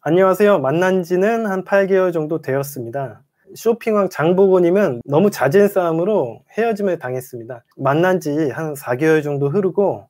안녕하세요. 만난 지는 한 8개월 정도 되었습니다. 쇼핑왕 장보고님은 너무 잦은 싸움으로 헤어짐을 당했습니다. 만난 지 한 4개월 정도 흐르고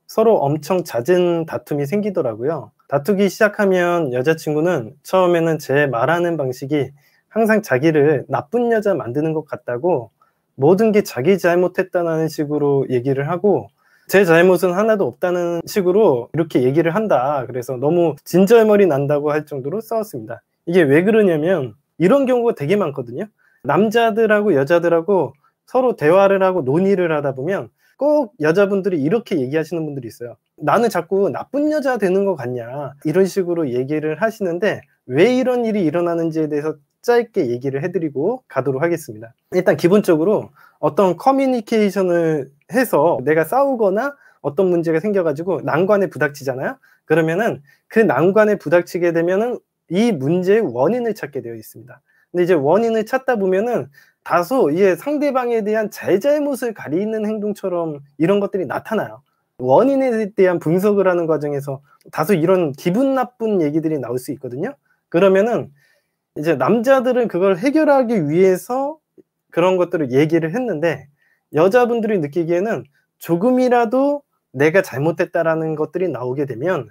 서로 엄청 잦은 다툼이 생기더라고요. 다투기 시작하면 여자친구는 처음에는 제 말하는 방식이 항상 자기를 나쁜 여자 만드는 것 같다고 모든 게 자기 잘못했다는 식으로 얘기를 하고 제 잘못은 하나도 없다는 식으로 이렇게 얘기를 한다. 그래서 너무 진절머리 난다고 할 정도로 싸웠습니다. 이게 왜 그러냐면 이런 경우가 되게 많거든요. 남자들하고 여자들하고 서로 대화를 하고 논의를 하다 보면 꼭 여자분들이 이렇게 얘기하시는 분들이 있어요. 나는 자꾸 나쁜 여자 되는 것 같냐, 이런 식으로 얘기를 하시는데 왜 이런 일이 일어나는지에 대해서 짧게 얘기를 해드리고 가도록 하겠습니다. 일단 기본적으로 어떤 커뮤니케이션을 해서 내가 싸우거나 어떤 문제가 생겨가지고 난관에 부닥치잖아요. 그러면은 그 난관에 부닥치게 되면은 이 문제의 원인을 찾게 되어 있습니다. 근데 이제 원인을 찾다 보면은 다소 이게 상대방에 대한 잘잘못을 가리는 행동처럼 이런 것들이 나타나요. 원인에 대한 분석을 하는 과정에서 다소 이런 기분 나쁜 얘기들이 나올 수 있거든요. 그러면은 이제 남자들은 그걸 해결하기 위해서 그런 것들을 얘기를 했는데 여자분들이 느끼기에는 조금이라도 내가 잘못했다라는 것들이 나오게 되면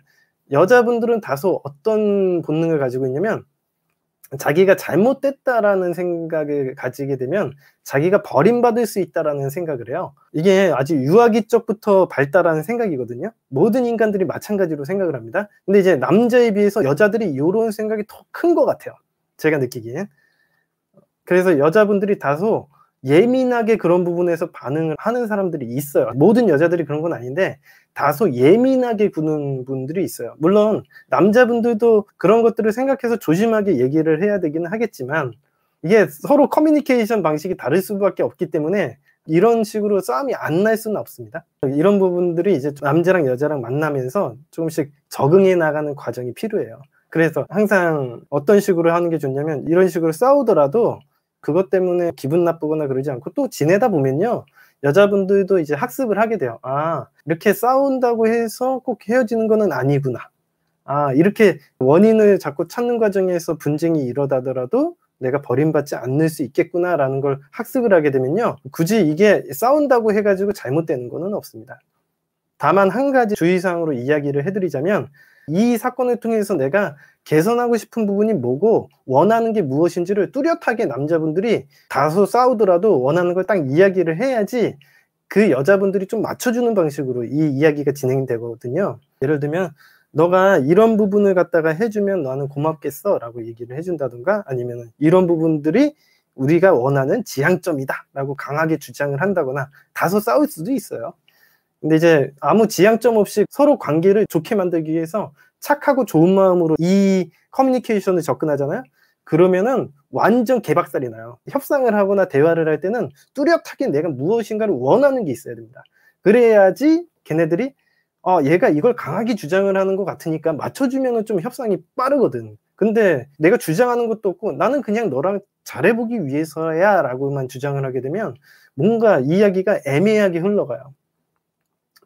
여자분들은 다소 어떤 본능을 가지고 있냐면 자기가 잘못됐다라는 생각을 가지게 되면 자기가 버림받을 수 있다라는 생각을 해요. 이게 아주 유아기 적부터 발달하는 생각이거든요. 모든 인간들이 마찬가지로 생각을 합니다. 근데 이제 남자에 비해서 여자들이 이런 생각이 더 큰 것 같아요. 제가 느끼기엔. 그래서 여자분들이 다소 예민하게 그런 부분에서 반응을 하는 사람들이 있어요. 모든 여자들이 그런 건 아닌데 다소 예민하게 구는 분들이 있어요. 물론 남자분들도 그런 것들을 생각해서 조심하게 얘기를 해야 되기는 하겠지만 이게 서로 커뮤니케이션 방식이 다를 수밖에 없기 때문에 이런 식으로 싸움이 안 날 수는 없습니다. 이런 부분들이 이제 남자랑 여자랑 만나면서 조금씩 적응해 나가는 과정이 필요해요. 그래서 항상 어떤 식으로 하는 게 좋냐면 이런 식으로 싸우더라도 그것 때문에 기분 나쁘거나 그러지 않고 또 지내다 보면요, 여자분들도 이제 학습을 하게 돼요. 아, 이렇게 싸운다고 해서 꼭 헤어지는 거는 아니구나. 아, 이렇게 원인을 자꾸 찾는 과정에서 분쟁이 일어나더라도 내가 버림받지 않을 수 있겠구나 라는 걸 학습을 하게 되면요, 굳이 이게 싸운다고 해가지고 잘못되는 거는 없습니다. 다만 한 가지 주의사항으로 이야기를 해드리자면 이 사건을 통해서 내가 개선하고 싶은 부분이 뭐고 원하는 게 무엇인지를 뚜렷하게 남자분들이 다소 싸우더라도 원하는 걸 딱 이야기를 해야지 그 여자분들이 좀 맞춰주는 방식으로 이 이야기가 진행되거든요. 예를 들면 너가 이런 부분을 갖다가 해주면 나는 고맙겠어 라고 얘기를 해준다든가 아니면 이런 부분들이 우리가 원하는 지향점이다 라고 강하게 주장을 한다거나 다소 싸울 수도 있어요. 근데 이제 아무 지향점 없이 서로 관계를 좋게 만들기 위해서 착하고 좋은 마음으로 이 커뮤니케이션을 접근하잖아요. 그러면은 완전 개박살이 나요. 협상을 하거나 대화를 할 때는 뚜렷하게 내가 무엇인가를 원하는 게 있어야 됩니다. 그래야지 걔네들이 얘가 이걸 강하게 주장을 하는 것 같으니까 맞춰주면은 좀 협상이 빠르거든. 근데 내가 주장하는 것도 없고 나는 그냥 너랑 잘해보기 위해서야 라고만 주장을 하게 되면 뭔가 이야기가 애매하게 흘러가요.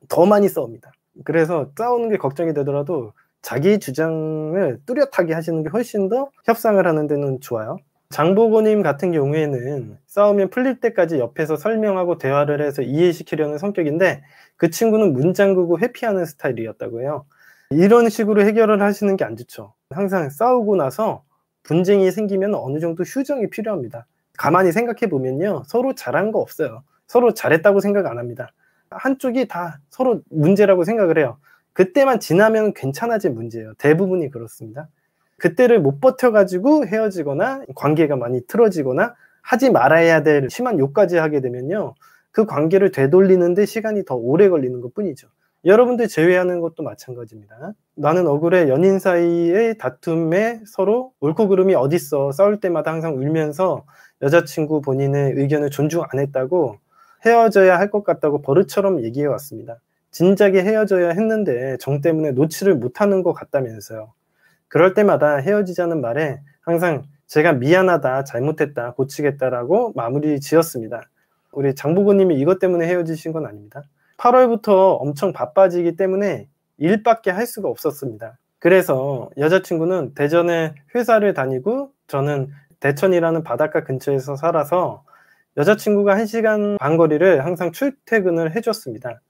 더 많이 싸웁니다. 그래서 싸우는 게 걱정이 되더라도 자기 주장을 뚜렷하게 하시는 게 훨씬 더 협상을 하는 데는 좋아요. 장보고님 같은 경우에는 싸우면 풀릴 때까지 옆에서 설명하고 대화를 해서 이해시키려는 성격인데 그 친구는 문 잠그고 회피하는 스타일이었다고 해요. 이런 식으로 해결을 하시는 게 안 좋죠. 항상 싸우고 나서 분쟁이 생기면 어느 정도 휴정이 필요합니다. 가만히 생각해 보면요, 서로 잘한 거 없어요. 서로 잘했다고 생각 안 합니다. 한쪽이 다 서로 문제라고 생각을 해요. 그때만 지나면 괜찮아질 문제예요. 대부분이 그렇습니다. 그때를 못 버텨가지고 헤어지거나 관계가 많이 틀어지거나 하지 말아야 될 심한 욕까지 하게 되면요, 그 관계를 되돌리는데 시간이 더 오래 걸리는 것 뿐이죠. 여러분들 제외하는 것도 마찬가지입니다. 나는 억울해 연인 사이의 다툼에 서로 옳고 그름이 어딨어 싸울 때마다 항상 울면서 여자친구 본인의 의견을 존중 안 했다고 헤어져야 할 것 같다고 버릇처럼 얘기해 왔습니다. 진작에 헤어져야 했는데 정 때문에 놓지를 못하는 것 같다면서요. 그럴 때마다 헤어지자는 말에 항상 제가 미안하다, 잘못했다, 고치겠다라고 마무리 지었습니다. 우리 장보고님이 이것 때문에 헤어지신 건 아닙니다. 8월부터 엄청 바빠지기 때문에 일밖에 할 수가 없었습니다. 그래서 여자친구는 대전에 회사를 다니고 저는 대천이라는 바닷가 근처에서 살아서 여자친구가 1시간 반 거리를 항상 출퇴근을 해 줬습니다.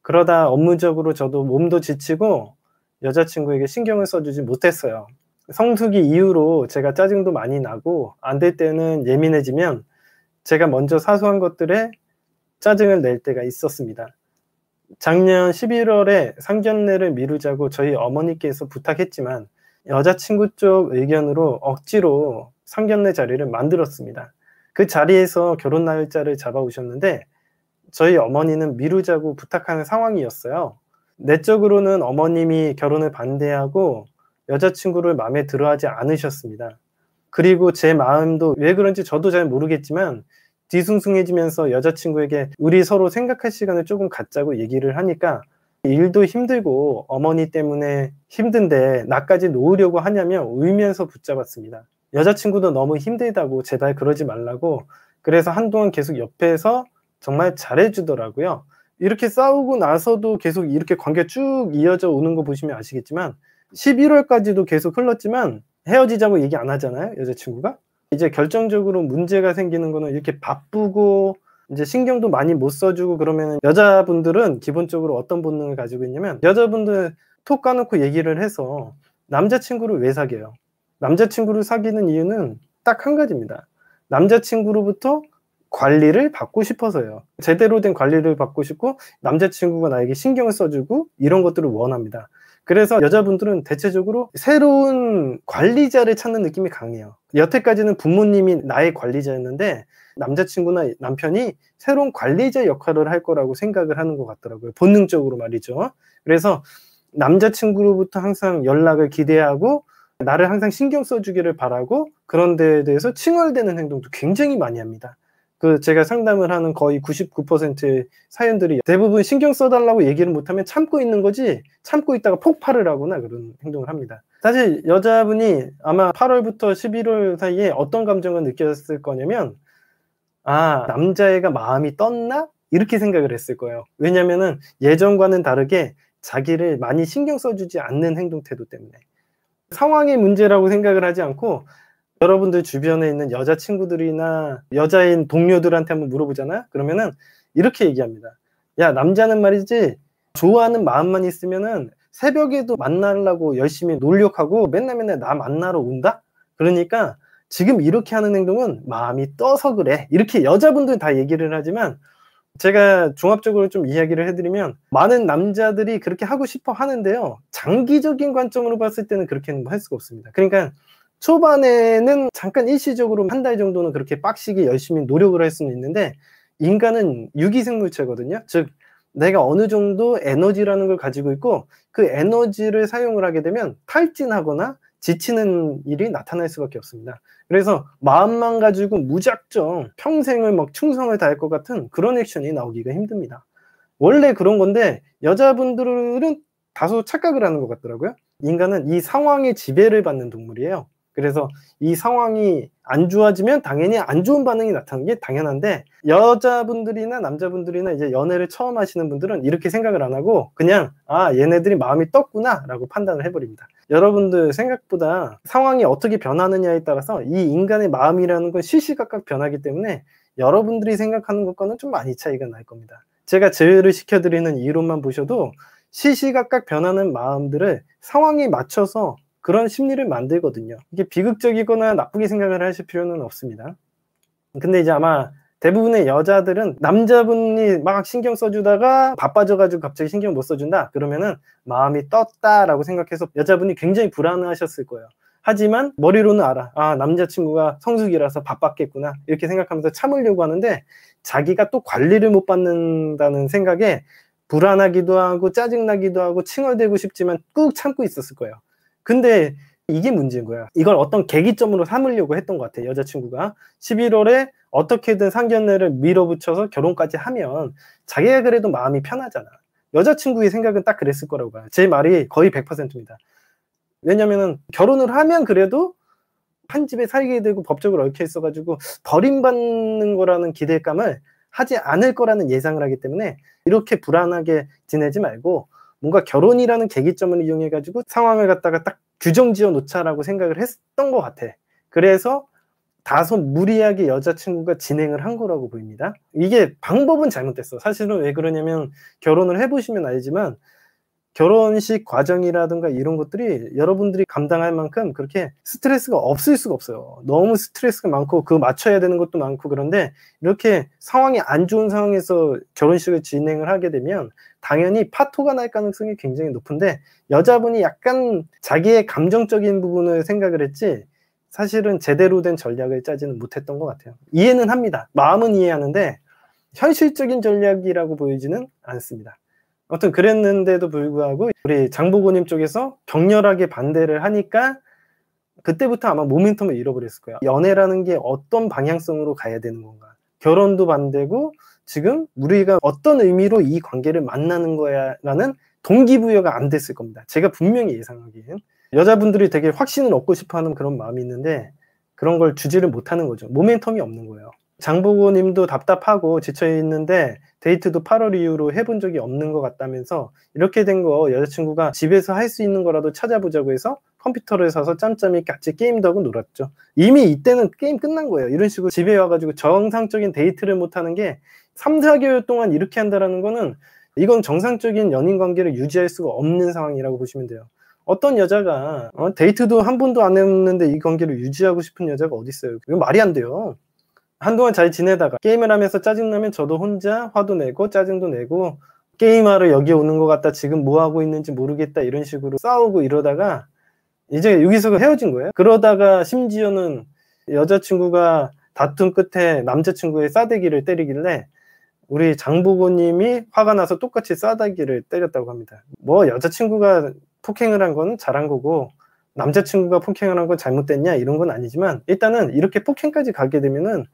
그러다 업무적으로 저도 몸도 지치고 여자친구에게 신경을 써주지 못했어요. 성수기 이후로 제가 짜증도 많이 나고 안 될 때는 예민해지면 제가 먼저 사소한 것들에 짜증을 낼 때가 있었습니다. 작년 11월에 상견례를 미루자고 저희 어머니께서 부탁했지만 여자친구 쪽 의견으로 억지로 상견례 자리를 만들었습니다. 그 자리에서 결혼 날짜를 잡아오셨는데 저희 어머니는 미루자고 부탁하는 상황이었어요. 내적으로는 어머님이 결혼을 반대하고 여자친구를 마음에 들어하지 않으셨습니다. 그리고 제 마음도 왜 그런지 저도 잘 모르겠지만 뒤숭숭해지면서 여자친구에게 우리 서로 생각할 시간을 조금 갖자고 얘기를 하니까 일도 힘들고 어머니 때문에 힘든데 나까지 놓으려고 하냐며 울면서 붙잡았습니다. 여자친구도 너무 힘들다고 제발 그러지 말라고, 그래서 한동안 계속 옆에서 정말 잘해주더라고요. 이렇게 싸우고 나서도 계속 이렇게 관계가 쭉 이어져 오는 거 보시면 아시겠지만 11월까지도 계속 흘렀지만 헤어지자고 얘기 안 하잖아요, 여자친구가. 이제 결정적으로 문제가 생기는 거는 이렇게 바쁘고 이제 신경도 많이 못 써주고 그러면 여자분들은 기본적으로 어떤 본능을 가지고 있냐면, 여자분들 톡 까놓고 얘기를 해서 남자친구를 왜 사귀어요? 남자친구를 사귀는 이유는 딱 한 가지입니다. 남자친구로부터 관리를 받고 싶어서요. 제대로 된 관리를 받고 싶고 남자친구가 나에게 신경을 써주고 이런 것들을 원합니다. 그래서 여자분들은 대체적으로 새로운 관리자를 찾는 느낌이 강해요. 여태까지는 부모님이 나의 관리자였는데 남자친구나 남편이 새로운 관리자 역할을 할 거라고 생각을 하는 것 같더라고요. 본능적으로 말이죠. 그래서 남자친구로부터 항상 연락을 기대하고 나를 항상 신경 써주기를 바라고 그런 데에 대해서 칭얼대는 행동도 굉장히 많이 합니다. 제가 상담을 하는 거의 99%의 사연들이 대부분 신경 써달라고 얘기를 못하면 참고 있는 거지, 참고 있다가 폭발을 하거나 그런 행동을 합니다. 사실 여자분이 아마 8월부터 11월 사이에 어떤 감정을 느꼈을 거냐면, 아, 남자애가 마음이 떴나? 이렇게 생각을 했을 거예요. 왜냐면은 예전과는 다르게 자기를 많이 신경 써주지 않는 행동 태도 때문에. 상황의 문제라고 생각을 하지 않고 여러분들 주변에 있는 여자친구들이나 여자인 동료들한테 한번 물어보잖아요. 그러면은 이렇게 얘기합니다. 야, 남자는 말이지 좋아하는 마음만 있으면은 새벽에도 만나려고 열심히 노력하고 맨날 나 만나러 온다? 그러니까 지금 이렇게 하는 행동은 마음이 떠서 그래. 이렇게 여자분들은 다 얘기를 하지만 제가 종합적으로 좀 이야기를 해드리면 많은 남자들이 그렇게 하고 싶어 하는데요. 장기적인 관점으로 봤을 때는 그렇게는 할 수가 없습니다. 그러니까 초반에는 잠깐 일시적으로 한 달 정도는 그렇게 빡시게 열심히 노력을 할 수는 있는데 인간은 유기생물체거든요. 즉 내가 어느 정도 에너지라는 걸 가지고 있고 그 에너지를 사용을 하게 되면 탈진하거나 지치는 일이 나타날 수밖에 없습니다. 그래서 마음만 가지고 무작정 평생을 막 충성을 다할 것 같은 그런 액션이 나오기가 힘듭니다. 원래 그런 건데 여자분들은 다소 착각을 하는 것 같더라고요. 인간은 이 상황에 지배를 받는 동물이에요. 그래서 이 상황이 안 좋아지면 당연히 안 좋은 반응이 나타나는 게 당연한데 여자분들이나 남자분들이나 이제 연애를 처음 하시는 분들은 이렇게 생각을 안 하고 그냥 아, 얘네들이 마음이 떴구나 라고 판단을 해버립니다. 여러분들 생각보다 상황이 어떻게 변하느냐에 따라서 이 인간의 마음이라는 건 시시각각 변하기 때문에 여러분들이 생각하는 것과는 좀 많이 차이가 날 겁니다. 제가 제외를 시켜드리는 이론만 보셔도 시시각각 변하는 마음들을 상황에 맞춰서 그런 심리를 만들거든요. 이게 비극적이거나 나쁘게 생각을 하실 필요는 없습니다. 근데 이제 아마 대부분의 여자들은 남자분이 막 신경 써주다가 바빠져가지고 갑자기 신경 못 써준다? 그러면은 마음이 떴다라고 생각해서 여자분이 굉장히 불안해하셨을 거예요. 하지만 머리로는 알아. 아, 남자친구가 성수기라서 바빴겠구나. 이렇게 생각하면서 참으려고 하는데 자기가 또 관리를 못 받는다는 생각에 불안하기도 하고 짜증나기도 하고 칭얼대고 싶지만 꾹 참고 있었을 거예요. 근데 이게 문제인 거야. 이걸 어떤 계기점으로 삼으려고 했던 것 같아. 여자친구가 11월에 어떻게든 상견례를 밀어붙여서 결혼까지 하면 자기가 그래도 마음이 편하잖아. 여자친구의 생각은 딱 그랬을 거라고 봐요. 제 말이 거의 100%입니다. 왜냐면은 결혼을 하면 그래도 한 집에 살게 되고 법적으로 얽혀 있어가지고 버림받는 거라는 기대감을 하지 않을 거라는 예상을 하기 때문에 이렇게 불안하게 지내지 말고 뭔가 결혼이라는 계기점을 이용해 가지고 상황을 갖다가 딱 규정 지어 놓자라고 생각을 했던 것 같아. 그래서 다소 무리하게 여자친구가 진행을 한 거라고 보입니다. 이게 방법은 잘못됐어. 사실은 왜 그러냐면 결혼을 해보시면 알지만 결혼식 과정이라든가 이런 것들이 여러분들이 감당할 만큼 그렇게 스트레스가 없을 수가 없어요. 너무 스트레스가 많고 그 맞춰야 되는 것도 많고. 그런데 이렇게 상황이 안 좋은 상황에서 결혼식을 진행을 하게 되면 당연히 파토가 날 가능성이 굉장히 높은데, 여자분이 약간 자기의 감정적인 부분을 생각을 했지 사실은 제대로 된 전략을 짜지는 못했던 것 같아요. 이해는 합니다. 마음은 이해하는데 현실적인 전략이라고 보이지는 않습니다. 아무튼 그랬는데도 불구하고 우리 장보고님 쪽에서 격렬하게 반대를 하니까 그때부터 아마 모멘텀을 잃어버렸을 거예요. 연애라는 게 어떤 방향성으로 가야 되는 건가, 결혼도 반대고 지금 우리가 어떤 의미로 이 관계를 만나는 거야 라는 동기부여가 안 됐을 겁니다. 제가 분명히 예상하기엔 여자분들이 되게 확신을 얻고 싶어하는 그런 마음이 있는데 그런 걸 주지를 못하는 거죠. 모멘텀이 없는 거예요. 장보고님도 답답하고 지쳐있는데 데이트도 8월 이후로 해본 적이 없는 것 같다면서 이렇게 된 거 여자친구가 집에서 할 수 있는 거라도 찾아보자고 해서 컴퓨터를 사서 짬짬이 같이 게임도 하고 놀았죠. 이미 이때는 게임 끝난 거예요. 이런 식으로 집에 와가지고 정상적인 데이트를 못하는 게 3, 4개월 동안 이렇게 한다는 거는 이건 정상적인 연인 관계를 유지할 수가 없는 상황이라고 보시면 돼요. 어떤 여자가 데이트도 한 번도 안 했는데 이 관계를 유지하고 싶은 여자가 어디 있어요? 이거 말이 안 돼요. 한동안 잘 지내다가 게임을 하면서 짜증나면 저도 혼자 화도 내고 짜증도 내고 게임하러 여기 오는 것 같다, 지금 뭐 하고 있는지 모르겠다, 이런 식으로 싸우고 이러다가 이제 여기서 헤어진 거예요. 그러다가 심지어는 여자친구가 다툼 끝에 남자친구의 싸대기를 때리길래 우리 장보고님이 화가 나서 똑같이 싸대기를 때렸다고 합니다. 뭐 여자친구가 폭행을 한 건 잘한 거고 남자친구가 폭행을 한 건 잘못됐냐 이런 건 아니지만, 일단은 이렇게 폭행까지 가게 되면은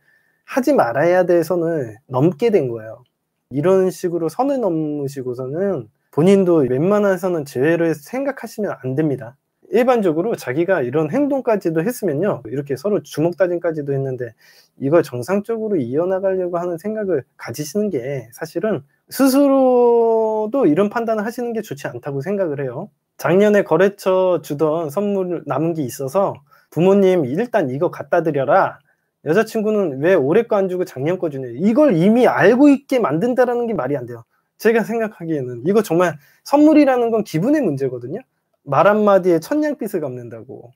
하지 말아야 될 선을 넘게 된 거예요. 이런 식으로 선을 넘으시고서는 본인도 웬만해서는 재회를 생각하시면 안 됩니다. 일반적으로 자기가 이런 행동까지도 했으면요, 이렇게 서로 주먹 다짐까지도 했는데 이걸 정상적으로 이어나가려고 하는 생각을 가지시는 게 사실은 스스로도 이런 판단을 하시는 게 좋지 않다고 생각을 해요. 작년에 거래처 주던 선물 남은 게 있어서 부모님 일단 이거 갖다 드려라, 여자친구는 왜 올해 거 안 주고 작년 거 주냐, 이걸 이미 알고 있게 만든다라는 게 말이 안 돼요. 제가 생각하기에는 이거 정말 선물이라는 건 기분의 문제거든요. 말 한마디에 천냥빚을 갚는다고.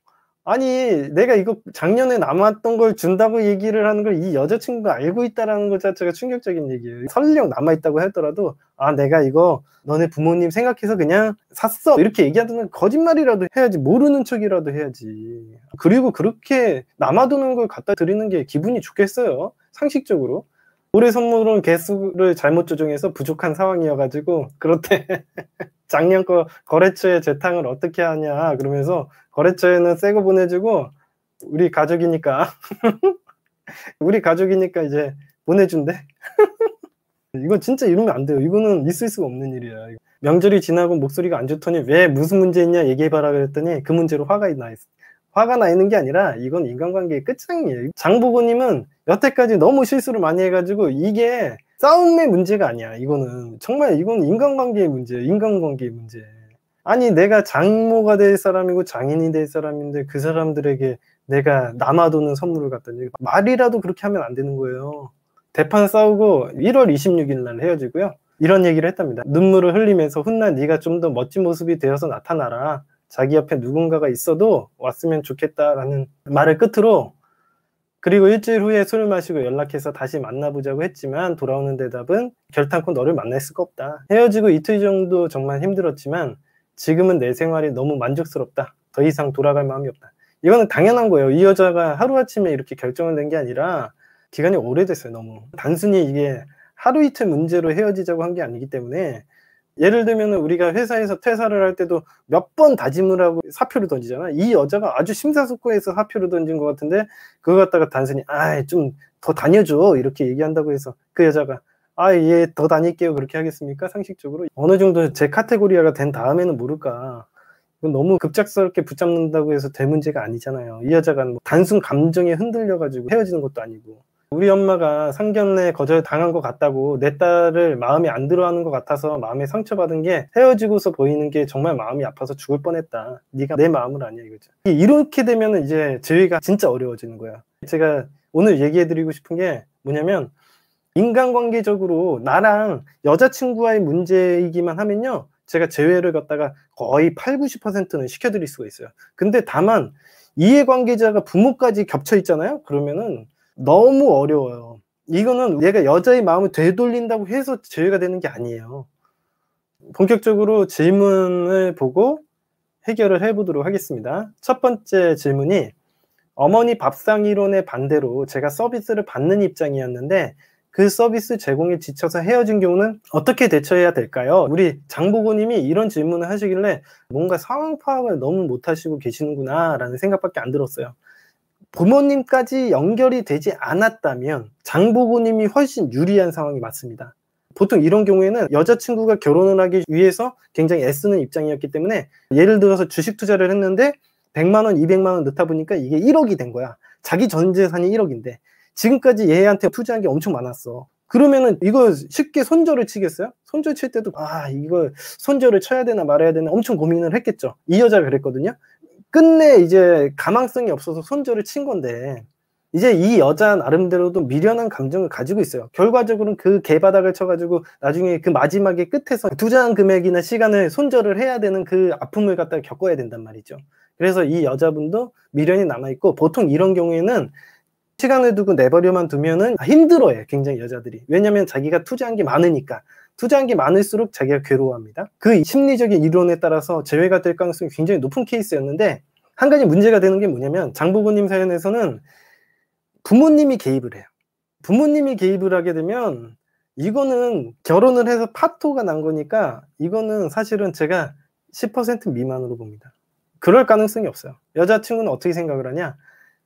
아니 내가 이거 작년에 남았던 걸 준다고 얘기를 하는 걸 이 여자친구가 알고 있다라는 것 자체가 충격적인 얘기예요. 설령 남아있다고 하더라도 아 내가 이거 너네 부모님 생각해서 그냥 샀어 이렇게 얘기하든 거짓말이라도 해야지, 모르는 척이라도 해야지. 그리고 그렇게 남아도는 걸 갖다 드리는 게 기분이 좋겠어요, 상식적으로. 올해 선물은 개수를 잘못 조정해서 부족한 상황이어가지고 그렇대. 작년 거 거래처에 재탕을 어떻게 하냐 그러면서 거래처에는 새 거 보내주고 우리 가족이니까 우리 가족이니까 이제 보내준대. 이건 진짜 이러면 안 돼요. 이거는 있을 수가 없는 일이야. 명절이 지나고 목소리가 안 좋더니 왜 무슨 문제 있냐 얘기해봐라 그랬더니 그 문제로 화가 나 있어. 화가 나 있는 게 아니라 이건 인간관계의 끝장이에요. 장보고님은 여태까지 너무 실수를 많이 해가지고 이게 싸움의 문제가 아니야. 이거는 정말 이건 인간관계의 문제예요. 인간관계의 문제. 아니 내가 장모가 될 사람이고 장인이 될 사람인데 그 사람들에게 내가 남아도는 선물을 갖다니 말이라도 그렇게 하면 안 되는 거예요. 대판 싸우고 1월 26일 날 헤어지고요. 이런 얘기를 했답니다. 눈물을 흘리면서 훗날 네가 좀 더 멋진 모습이 되어서 나타나라. 자기 옆에 누군가가 있어도 왔으면 좋겠다라는 말을 끝으로, 그리고 일주일 후에 술을 마시고 연락해서 다시 만나보자고 했지만 돌아오는 대답은 결탄코 너를 만날 수가 없다. 헤어지고 이틀 정도 정말 힘들었지만 지금은 내 생활이 너무 만족스럽다. 더 이상 돌아갈 마음이 없다. 이거는 당연한 거예요. 이 여자가 하루아침에 이렇게 결정을 낸 게 아니라 기간이 오래됐어요. 너무 단순히 이게 하루 이틀 문제로 헤어지자고 한 게 아니기 때문에, 예를 들면 우리가 회사에서 퇴사를 할 때도 몇 번 다짐을 하고 사표를 던지잖아. 이 여자가 아주 심사숙고해서 사표를 던진 것 같은데 그거 갖다가 단순히 좀 더 다녀줘 이렇게 얘기한다고 해서 그 여자가 예 더 다닐게요 그렇게 하겠습니까? 상식적으로 어느 정도 제 카테고리아가 된 다음에는 모를까. 너무 급작스럽게 붙잡는다고 해서 될 문제가 아니잖아요. 이 여자가 뭐 단순 감정에 흔들려 가지고 헤어지는 것도 아니고. 우리 엄마가 상견례 거절 당한 것 같다고 내 딸을 마음에 안 들어하는 것 같아서 마음에 상처받은 게 헤어지고서 보이는 게 정말 마음이 아파서 죽을 뻔했다. 네가 내 마음을 아냐 이거죠. 이렇게 되면 이제 재회가 진짜 어려워지는 거야. 제가 오늘 얘기해드리고 싶은 게 뭐냐면, 인간관계적으로 나랑 여자친구와의 문제이기만 하면요, 제가 재회를 갖다가 거의 80~90%는 시켜드릴 수가 있어요. 근데 다만 이해관계자가 부모까지 겹쳐 있잖아요. 그러면은 너무 어려워요. 이거는 얘가 여자의 마음을 되돌린다고 해서 재회가 되는 게 아니에요. 본격적으로 질문을 보고 해결을 해보도록 하겠습니다. 첫 번째 질문이, 어머니 밥상 이론의 반대로 제가 서비스를 받는 입장이었는데 그 서비스 제공에 지쳐서 헤어진 경우는 어떻게 대처해야 될까요? 우리 장보고님이 이런 질문을 하시길래 뭔가 상황 파악을 너무 못하시고 계시는구나 라는 생각밖에 안 들었어요. 부모님까지 연결이 되지 않았다면 장보고님이 훨씬 유리한 상황이 맞습니다. 보통 이런 경우에는 여자친구가 결혼을 하기 위해서 굉장히 애쓰는 입장이었기 때문에, 예를 들어서 주식 투자를 했는데 100만원, 200만원 넣다 보니까 이게 1억이 된 거야. 자기 전 재산이 1억인데 지금까지 얘한테 투자한 게 엄청 많았어. 그러면은 이거 쉽게 손절을 치겠어요? 손절 칠 때도 이거 손절을 쳐야 되나 말아야 되나 엄청 고민을 했겠죠. 이 여자가 그랬거든요. 끝내 이제 가망성이 없어서 손절을 친 건데, 이제 이 여자 나름대로도 미련한 감정을 가지고 있어요. 결과적으로는 그 개바닥을 쳐가지고 나중에 그 마지막에 끝에서 투자한 금액이나 시간을 손절을 해야 되는 그 아픔을 갖다가 겪어야 된단 말이죠. 그래서 이 여자분도 미련이 남아있고, 보통 이런 경우에는 시간을 두고 내버려만 두면은 힘들어요, 굉장히 여자들이. 왜냐면 자기가 투자한 게 많으니까. 투자한 게 많을수록 자기가 괴로워합니다. 그 심리적인 이론에 따라서 재회가 될 가능성이 굉장히 높은 케이스였는데, 한 가지 문제가 되는 게 뭐냐면, 장보고님 사연에서는 부모님이 개입을 해요. 부모님이 개입을 하게 되면 이거는 결혼을 해서 파토가 난 거니까 이거는 사실은 제가 10% 미만으로 봅니다. 그럴 가능성이 없어요. 여자친구는 어떻게 생각을 하냐,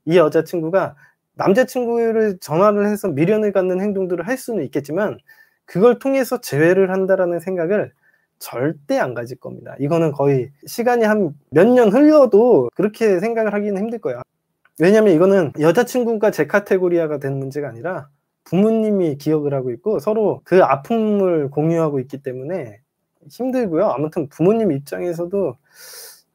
이 여자친구가 남자친구를 전화를 해서 미련을 갖는 행동들을 할 수는 있겠지만 그걸 통해서 재회를 한다라는 생각을 절대 안 가질 겁니다. 이거는 거의 시간이 한 몇 년 흘러도 그렇게 생각을 하기는 힘들 거예요. 왜냐면 이거는 여자친구가 제 카테고리아가 된 문제가 아니라 부모님이 기억을 하고 있고 서로 그 아픔을 공유하고 있기 때문에 힘들고요. 아무튼 부모님 입장에서도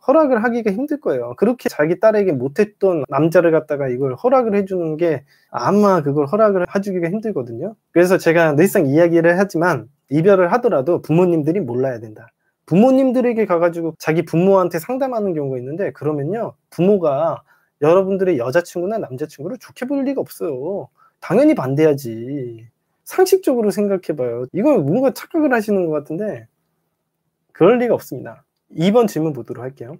허락을 하기가 힘들 거예요. 그렇게 자기 딸에게 못했던 남자를 갖다가 이걸 허락을 해주는 게 아마 그걸 허락을 해주기가 힘들거든요. 그래서 제가 늘상 이야기를 하지만 이별을 하더라도 부모님들이 몰라야 된다. 부모님들에게 가가지고 자기 부모한테 상담하는 경우가 있는데, 그러면요, 부모가 여러분들의 여자친구나 남자친구를 좋게 볼 리가 없어요. 당연히 반대하지. 상식적으로 생각해봐요. 이건 뭔가 착각을 하시는 것 같은데 그럴 리가 없습니다. 2번 질문 보도록 할게요.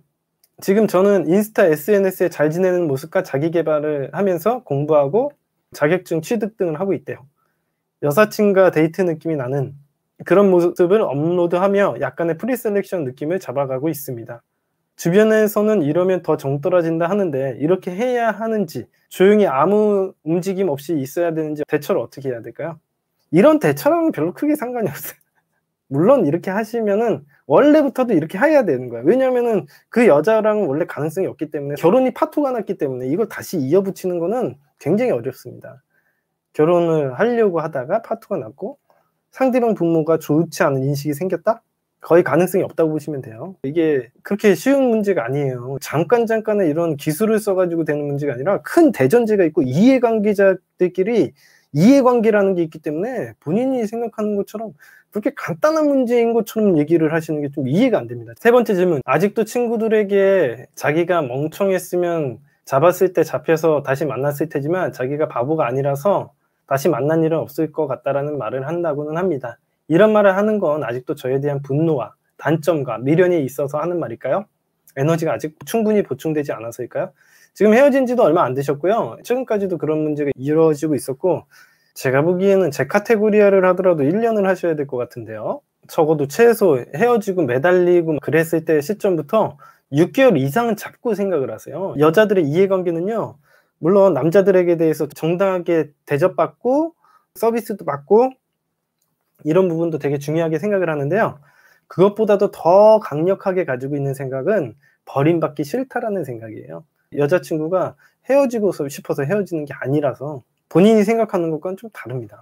지금 저는 인스타 SNS에 잘 지내는 모습과 자기 개발을 하면서 공부하고 자격증 취득 등을 하고 있대요. 여사친과 데이트 느낌이 나는 그런 모습을 업로드하며 약간의 프리셀렉션 느낌을 잡아가고 있습니다. 주변에서는 이러면 더 정 떨어진다 하는데 이렇게 해야 하는지, 조용히 아무 움직임 없이 있어야 되는지, 대처를 어떻게 해야 될까요? 이런 대처랑은 별로 크게 상관이 없어요. 물론 이렇게 하시면은 원래부터도 이렇게 해야 되는 거예요. 왜냐면은 그 여자랑은 원래 가능성이 없기 때문에, 결혼이 파토가 났기 때문에 이걸 다시 이어붙이는 거는 굉장히 어렵습니다. 결혼을 하려고 하다가 파토가 났고 상대방 부모가 좋지 않은 인식이 생겼다? 거의 가능성이 없다고 보시면 돼요. 이게 그렇게 쉬운 문제가 아니에요. 잠깐의 이런 기술을 써가지고 되는 문제가 아니라 큰 대전제가 있고 이해관계자들끼리 이해관계라는 게 있기 때문에 본인이 생각하는 것처럼 그렇게 간단한 문제인 것처럼 얘기를 하시는 게 좀 이해가 안 됩니다. 세 번째 질문. 아직도 친구들에게 자기가 멍청했으면 잡았을 때 잡혀서 다시 만났을 테지만 자기가 바보가 아니라서 다시 만난 일은 없을 것 같다라는 말을 한다고는 합니다. 이런 말을 하는 건 아직도 저에 대한 분노와 단점과 미련이 있어서 하는 말일까요? 에너지가 아직 충분히 보충되지 않아서일까요? 지금 헤어진 지도 얼마 안 되셨고요. 최근까지도 그런 문제가 이루어지고 있었고, 제가 보기에는 제 카테고리아를 하더라도 1년을 하셔야 될 것 같은데요. 적어도 최소 헤어지고 매달리고 그랬을 때 시점부터 6개월 이상은 잡고 생각을 하세요. 여자들의 이해관계는요, 물론 남자들에게 대해서 정당하게 대접받고 서비스도 받고 이런 부분도 되게 중요하게 생각을 하는데요. 그것보다도 더 강력하게 가지고 있는 생각은 버림받기 싫다라는 생각이에요. 여자친구가 헤어지고 싶어서 헤어지는 게 아니라서 본인이 생각하는 것과는 좀 다릅니다.